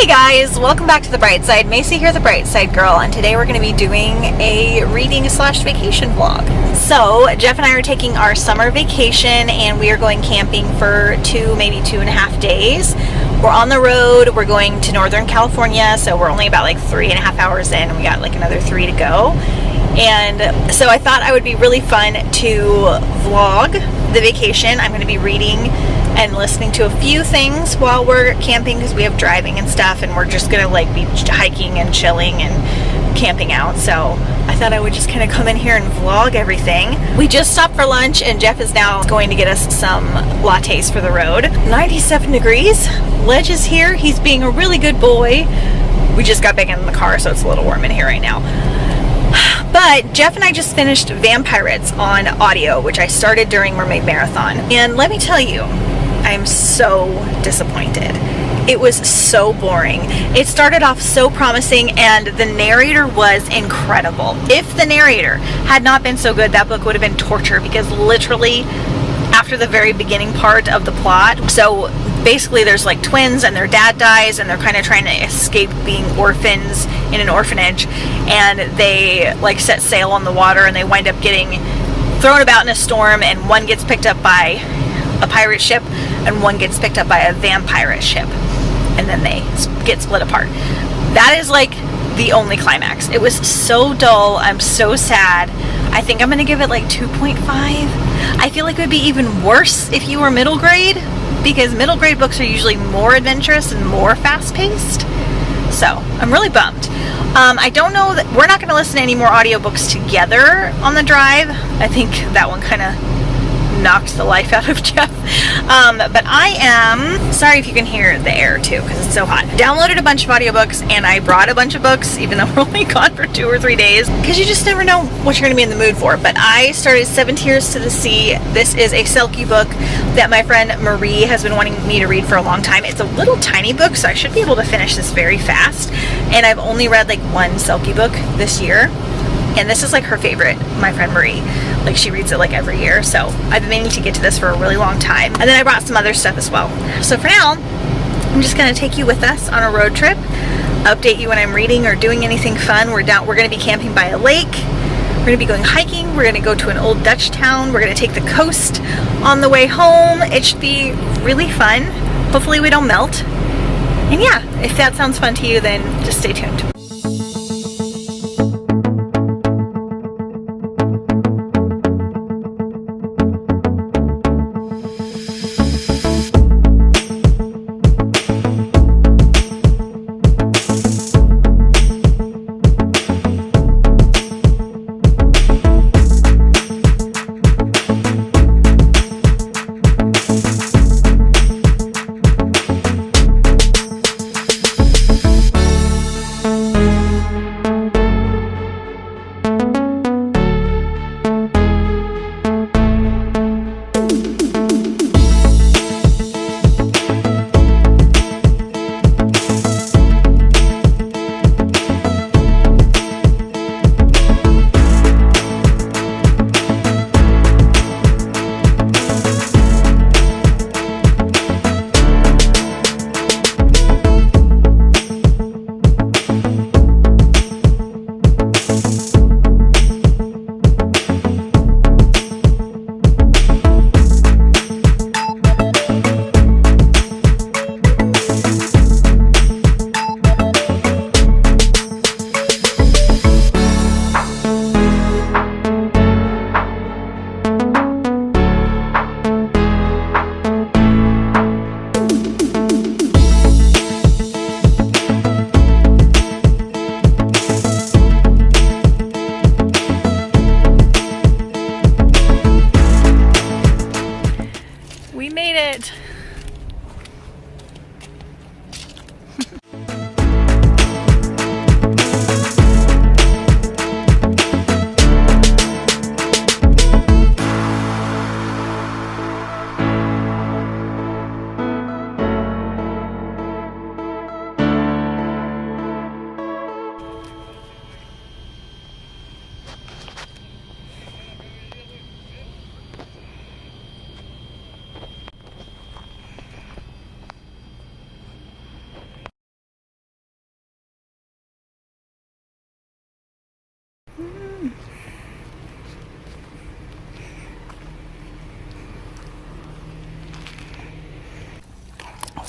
Hey guys, welcome back to The Bright Side. Macy here, The Bright Side Girl, and today we're going to be doing a reading/vacation vlog. So, Jeff and I are taking our summer vacation and we are going camping for maybe 2.5 days. We're on the road, we're going to Northern California, so we're only about like 3.5 hours in and we got like another 3 to go. And so I thought it would be really fun to vlog the vacation. I'm going to be reading and listening to a few things while we're camping because we have driving and stuff, and we're just gonna like be hiking and chilling and camping out. So I thought I would just kind of come in here and vlog everything. We just stopped for lunch and Jeff is now going to get us some lattes for the road. 97 degrees. Ledge is here. He's being a really good boy. We just got back in the car, so it's a little warm in here right now. But Jeff and I just finished Vampirates on audio, which I started during Mermaid Marathon. And let me tell you, I'm so disappointed. It was so boring. It started off so promising and the narrator was incredible. If the narrator had not been so good, that book would have been torture, because literally after the very beginning part of the plot, so basically there's like twins and their dad dies and they're kind of trying to escape being orphans in an orphanage, and they like set sail on the water and they wind up getting thrown about in a storm, and one gets picked up by a pirate ship and one gets picked up by a vampire ship, and then they get split apart. That is like the only climax. It was so dull. I'm so sad. I think I'm gonna give it like 2.5. I feel like it would be even worse if you were middle grade, because middle grade books are usually more adventurous and more fast-paced. So I'm really bummed. I don't know that we're not going to listen to any more audiobooks together on the drive. I think that one kind of knocked the life out of Jeff. But I am sorry if you can hear the air too, because it's so hot. Downloaded a bunch of audiobooks and I brought a bunch of books, even though we're only gone for 2 or 3 days, because you just never know what you're going to be in the mood for. But I started 7 Tears to the Sea. This is a selkie book that my friend Marie has been wanting me to read for a long time. It's a little tiny book, so I should be able to finish this very fast. And I've only read like 1 selkie book this year. And this is like her favorite, my friend Marie. Like she reads it like every year. So I've been meaning to get to this for a really long time. And then I brought some other stuff as well. So for now, I'm just gonna take you with us on a road trip, update you when I'm reading or doing anything fun. We're gonna be camping by a lake. We're gonna be going hiking. We're gonna go to an old Dutch town. We're gonna take the coast on the way home. It should be really fun. Hopefully we don't melt. And yeah, if that sounds fun to you, then just stay tuned.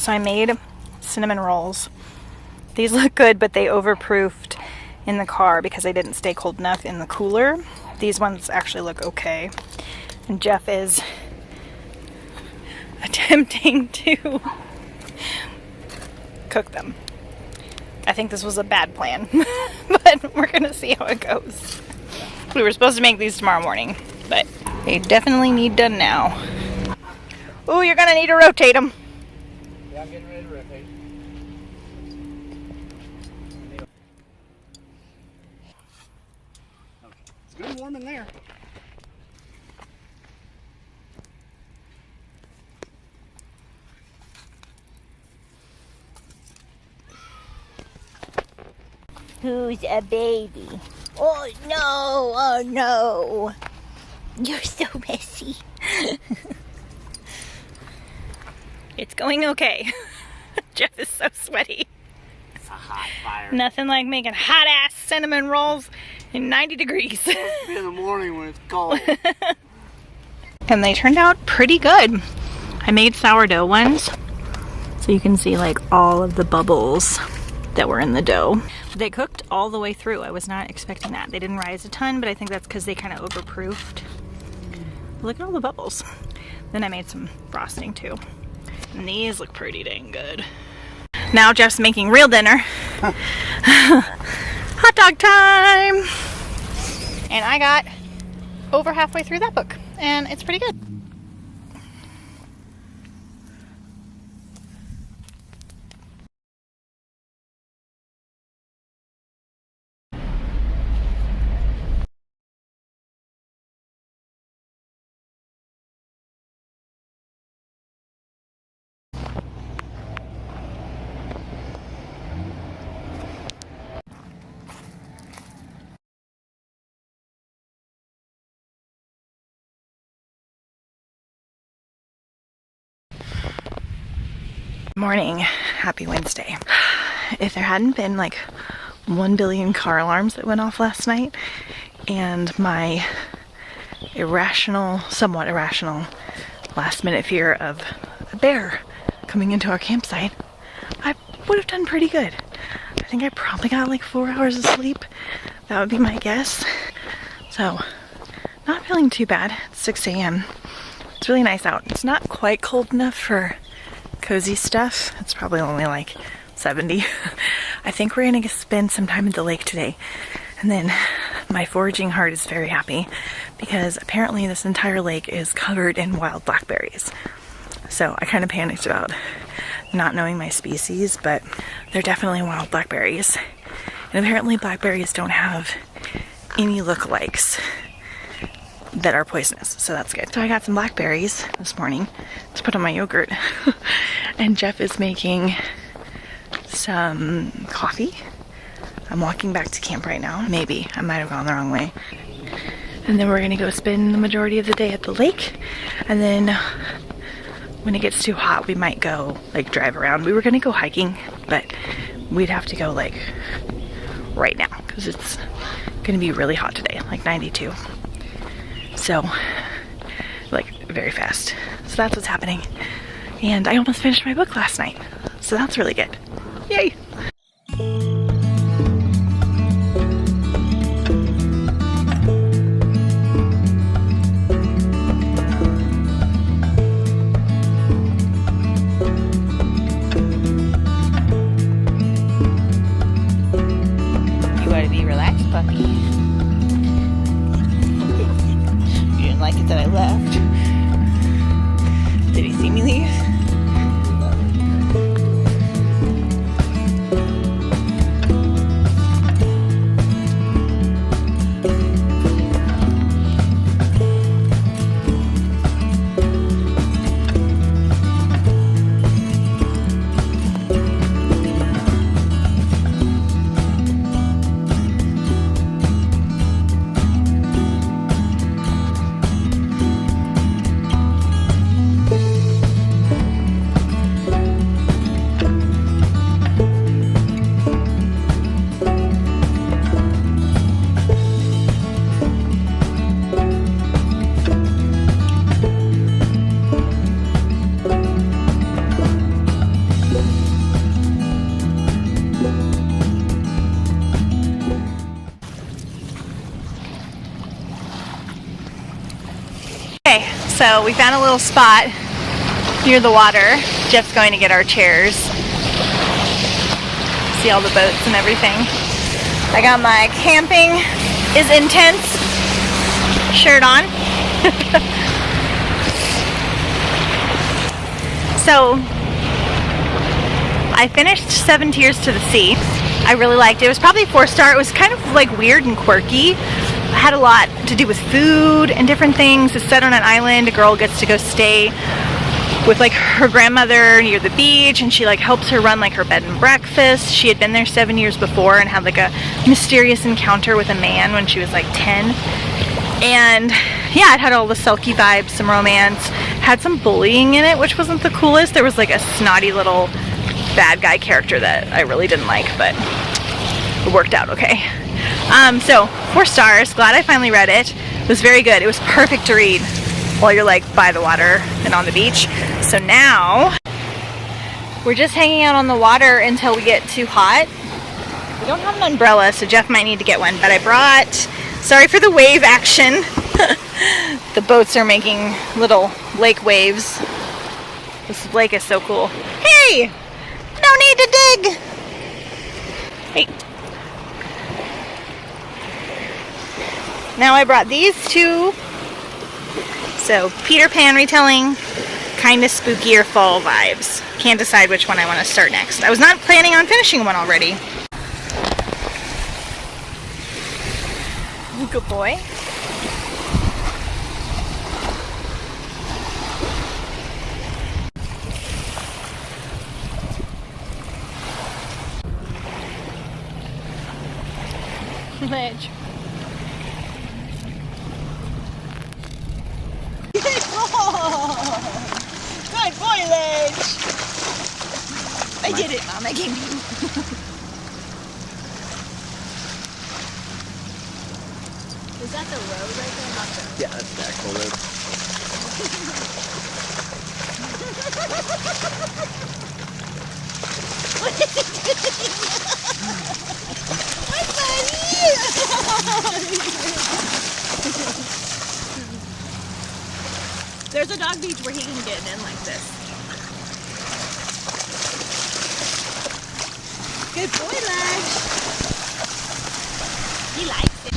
So I made cinnamon rolls. These look good, but they overproofed in the car because they didn't stay cold enough in the cooler. These ones actually look okay. And Jeff is attempting to cook them. I think this was a bad plan, but we're gonna see how it goes. We were supposed to make these tomorrow morning, but they definitely need done now. Ooh, you're gonna need to rotate them. Yeah, I'm getting ready to rotate. It's good and warm in there. Who's a baby? Oh no, oh no. You're so messy. It's going okay. Jeff is so sweaty. It's a hot fire. Nothing like making hot ass cinnamon rolls in 90 degrees. It's supposed to be in the morning when it's cold. And they turned out pretty good. I made sourdough ones, so you can see like all of the bubbles that were in the dough. They cooked all the way through. I was not expecting that. They didn't rise a ton, but I think that's because they kind of overproofed. Look at all the bubbles. Then I made some frosting too. And these look pretty dang good. Now Jeff's making real dinner. Hot dog time! And I got over halfway through that book, and it's pretty good. Morning, happy Wednesday. If there hadn't been like 1 billion car alarms that went off last night and my somewhat irrational last minute fear of a bear coming into our campsite, I would have done pretty good. I think I probably got like 4 hours of sleep. That would be my guess. So, not feeling too bad. It's 6 a.m. It's really nice out. It's not quite cold enough for cozy stuff. It's probably only like 70. I think we're gonna spend some time at the lake today. And then my foraging heart is very happy because apparently this entire lake is covered in wild blackberries. So I kind of panicked about not knowing my species, but they're definitely wild blackberries. And apparently blackberries don't have any lookalikes that are poisonous, so that's good. So I got some blackberries this morning to put on my yogurt. And Jeff is making some coffee. I'm walking back to camp right now. Maybe I might have gone the wrong way. And then we're gonna go spend the majority of the day at the lake, and then when it gets too hot we might go like drive around. We were gonna go hiking, but we'd have to go like right now because it's gonna be really hot today, like 92. So, like, very fast. So that's what's happening. And I almost finished my book last night. So that's really good. Yay! You gotta be relaxed, puppy. Like it that I left. Did he see me leave? So we found a little spot near the water. Jeff's going to get our chairs. See all the boats and everything. I got my camping is intense shirt on. So I finished 7 Tears to the Sea. I really liked it. It was probably 4-star. It was kind of like weird and quirky. It had a lot to do with food and different things. It's set on an island. A girl gets to go stay with like her grandmother near the beach, and she like helps her run like her bed and breakfast. She had been there 7 years before and had like a mysterious encounter with a man when she was like 10. And yeah, it had all the selkie vibes, some romance, had some bullying in it, which wasn't the coolest. There was like a snotty little bad guy character that I really didn't like, but it worked out okay. So 4 stars. Glad I finally read it. It was very good. It was perfect to read while you're like by the water and on the beach. So now we're just hanging out on the water until we get too hot. We don't have an umbrella, so Jeff might need to get one, but I brought, sorry for the wave action. The boats are making little lake waves. This lake is so cool. Hey! No need to dig! Hey. Now I brought these two. So, Peter Pan retelling, kind of spooky or fall vibes. Can't decide which one I want to start next. I was not planning on finishing one already. Good boy. Ledge. Good boy, Ledge. I did it, Mom. I came to you. Is that the road right there? Not the... Yeah, that's the actual road. What is it doing? Hi, buddy! There's a dog beach where he can get in like this. Good boy, Ledge. He likes it.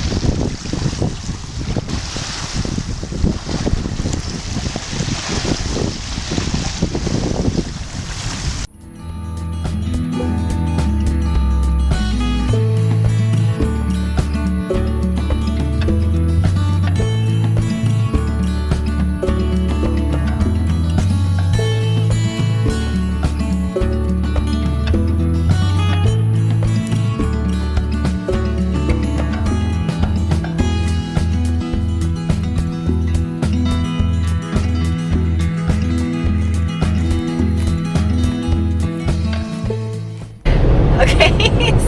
Okay,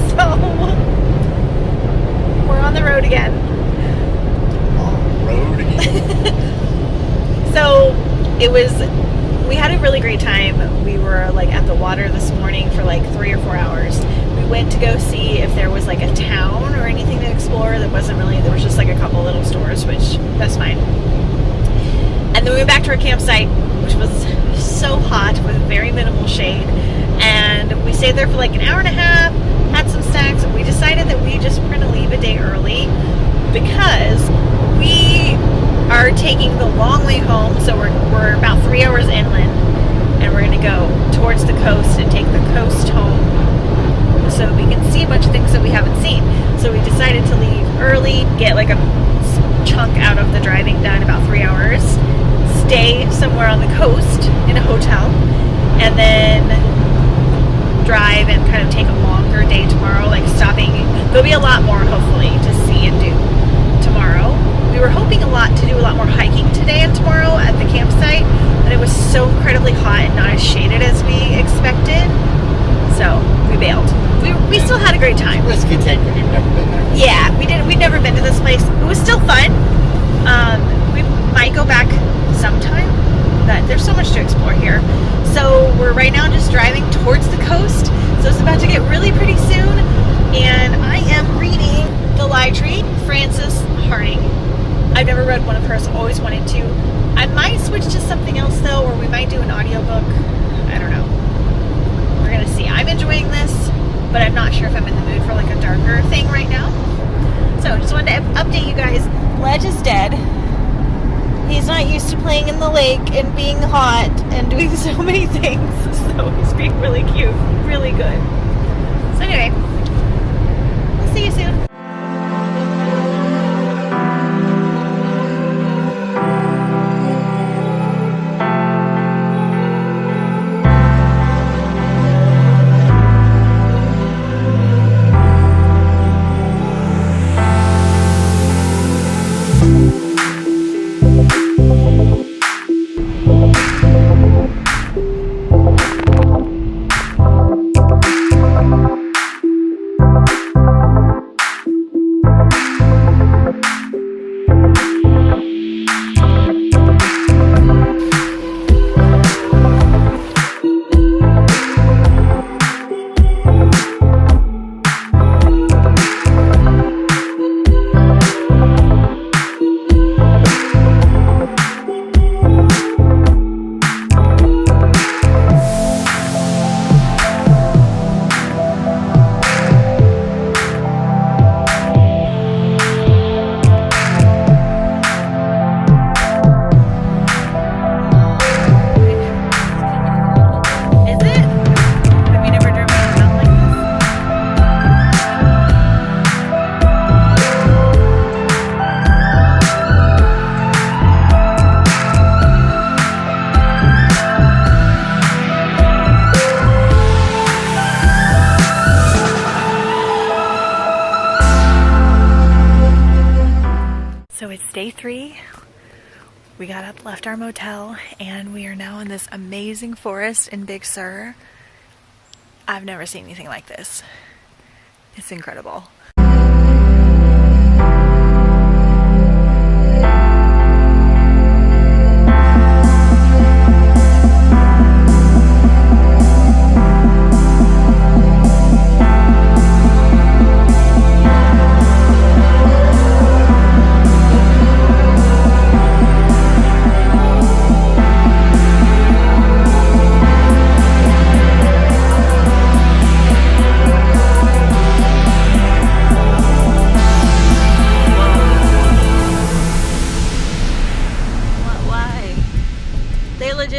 so we're on the road again. On the road again. So we had a really great time. We were like at the water this morning for like 3 or 4 hours. We went to go see if there was like a town or anything to explore. There was just like a couple little stores, which that's fine. And then we went back to our campsite, which was so hot with very minimal shade. And we stayed there for like an hour and a half, had some snacks. We decided that we just were going to leave a day early because we are taking the long way home. So we're about 3 hours inland, and we're going to go towards the coast and take the coast home so we can see a bunch of things that we haven't seen. So we decided to leave early, get like a chunk out of the driving done, about 3 hours, stay somewhere on the coast in a hotel, and then drive and kind of take a longer day tomorrow, like stopping. There'll be a lot more hopefully to see and do tomorrow. We were hoping to do a lot more hiking today and tomorrow at the campsite, but it was so incredibly hot and not as shaded as we expected, so we bailed. We still had a great time. Risky take when you've never been there. Yeah, we'd never been to this place. It was still fun. We might go back sometime, but there's so much to explore here. So we're right now just driving towards the coast. So it's about to get really pretty soon. And I am reading The Lie Tree, Frances Harding. I've never read one of hers, always wanted to. I might switch to something else though, or we might do an audiobook. I don't know. We're gonna see. I'm enjoying this, but I'm not sure if I'm in the mood for like a darker thing right now. So just wanted to update you guys. Ledge is dead. He's not used to playing in the lake and being hot and doing so many things. So he's being really cute, really good. So anyway, we'll see you soon. So it's day 3. We got up, left our motel, and we are now in this amazing forest in Big Sur. I've never seen anything like this. It's incredible.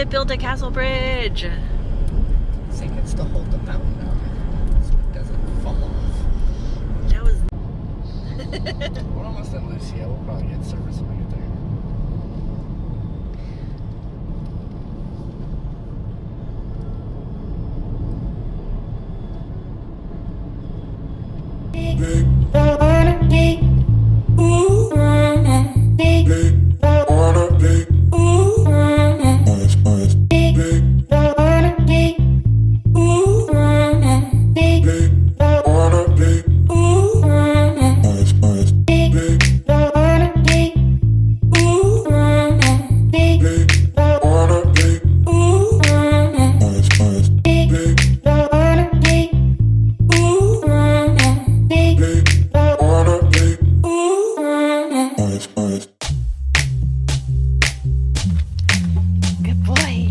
Built a castle bridge. I think it's to hold the mountain up so it doesn't fall off. That was. We're almost at Lucia. We'll probably get service when we get Good boy.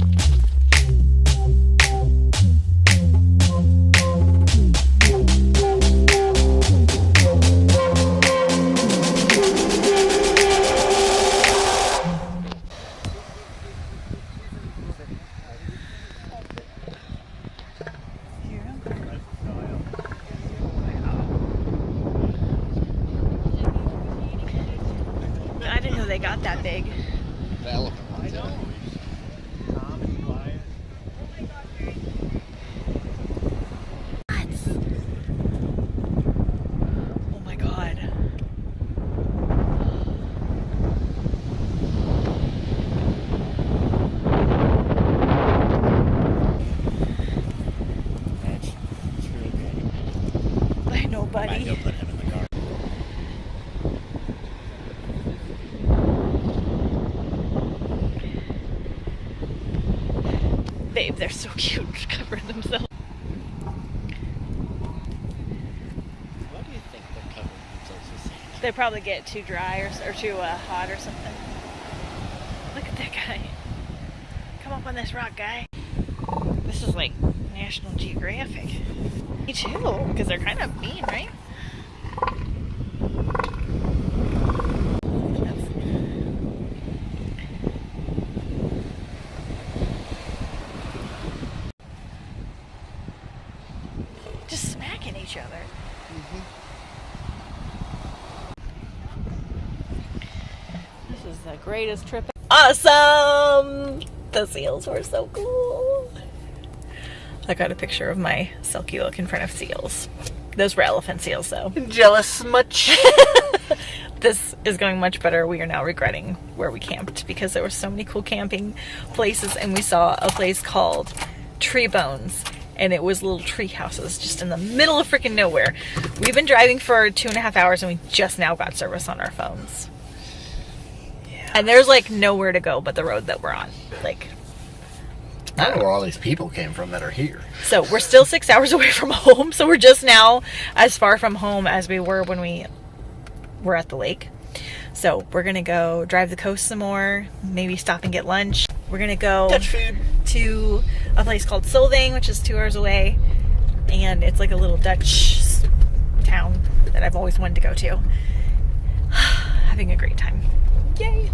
I didn't know they got that big. The elephant ones. Oh my god. It's really good. I know, buddy. Might go put him in the car. Babe, they're so cute, covering themselves. Why do you think they're covering themselves with sand? They probably get too dry or too hot or something. Look at their that guy. Come up on this rock, guy. This is like National Geographic. Me too, because they're kind of mean, right? Just smacking each other. This is the greatest trip. Awesome! The seals were so cool. I got a picture of my selkie look in front of seals. Those were elephant seals, though. Jealous much? This is going much better. We are now regretting where we camped because there were so many cool camping places, and we saw a place called Tree Bones, and it was little tree houses just in the middle of freaking nowhere. We've been driving for 2.5 hours, and we just now got service on our phones. Yeah. And there's like nowhere to go but the road that we're on. Like, I don't know where all these people came from that are here. So we're still 6 hours away from home, so we're just now as far from home as we were when we were at the lake. So we're gonna go drive the coast some more, maybe stop and get lunch. We're gonna go Dutch food to a place called Solvang, which is 2 hours away, and it's like a little Dutch town that I've always wanted to go to. Having a great time. Yay!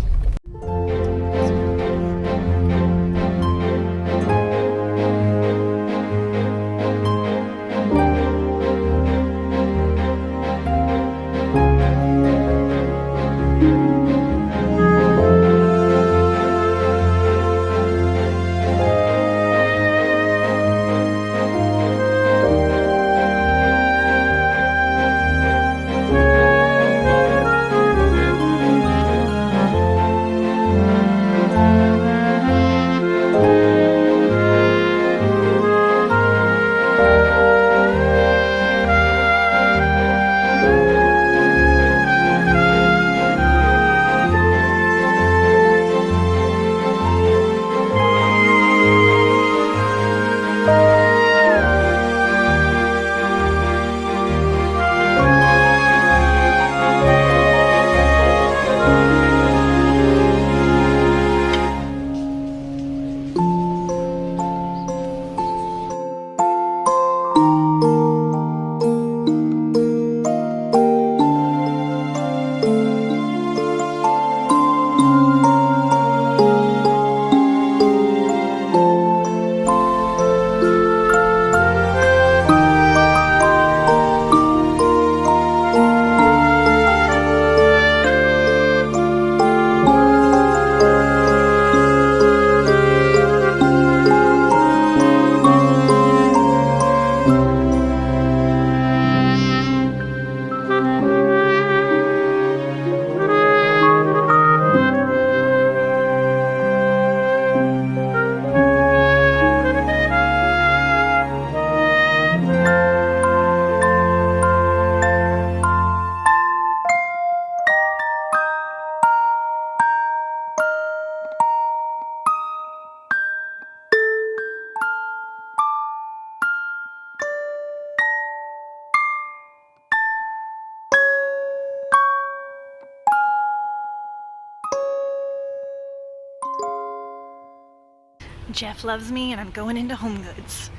Jeff loves me, and I'm going into Home Goods.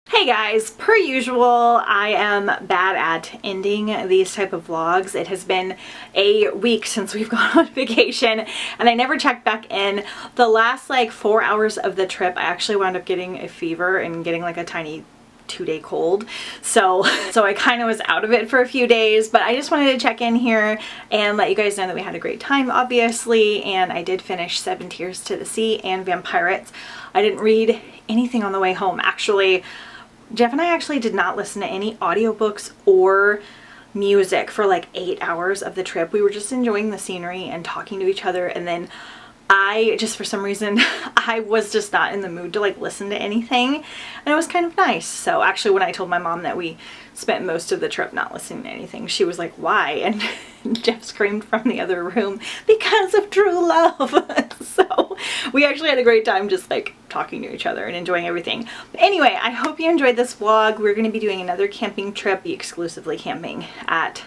Hey guys, per usual, I am bad at ending these type of vlogs. It has been a week since we've gone on vacation, and I never checked back in. The last like 4 hours of the trip, I actually wound up getting a fever and getting like a tiny 2-day cold, so I kind of was out of it for a few days, but I just wanted to check in here and let you guys know that we had a great time, obviously, and I did finish 7 Tears to the Sea and Vampirates. I didn't read anything on the way home. Actually, Jeff and I actually did not listen to any audiobooks or music for like 8 hours of the trip. We were just enjoying the scenery and talking to each other, and then I just, for some reason, I was just not in the mood to like listen to anything, and it was kind of nice. So actually, when I told my mom that we spent most of the trip not listening to anything, she was like, why? And Jeff screamed from the other room because of true love. So we actually had a great time just like talking to each other and enjoying everything. But anyway, I hope you enjoyed this vlog. We're going to be doing another camping trip, be exclusively camping at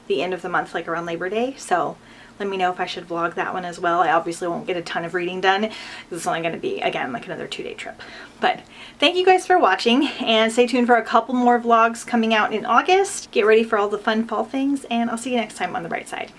the end of the month, like around Labor Day. So let me know if I should vlog that one as well. I obviously won't get a ton of reading done because it's only going to be, again, like another 2-day trip. But thank you guys for watching, and stay tuned for a couple more vlogs coming out in August. Get ready for all the fun fall things, and I'll see you next time on The Bright Side.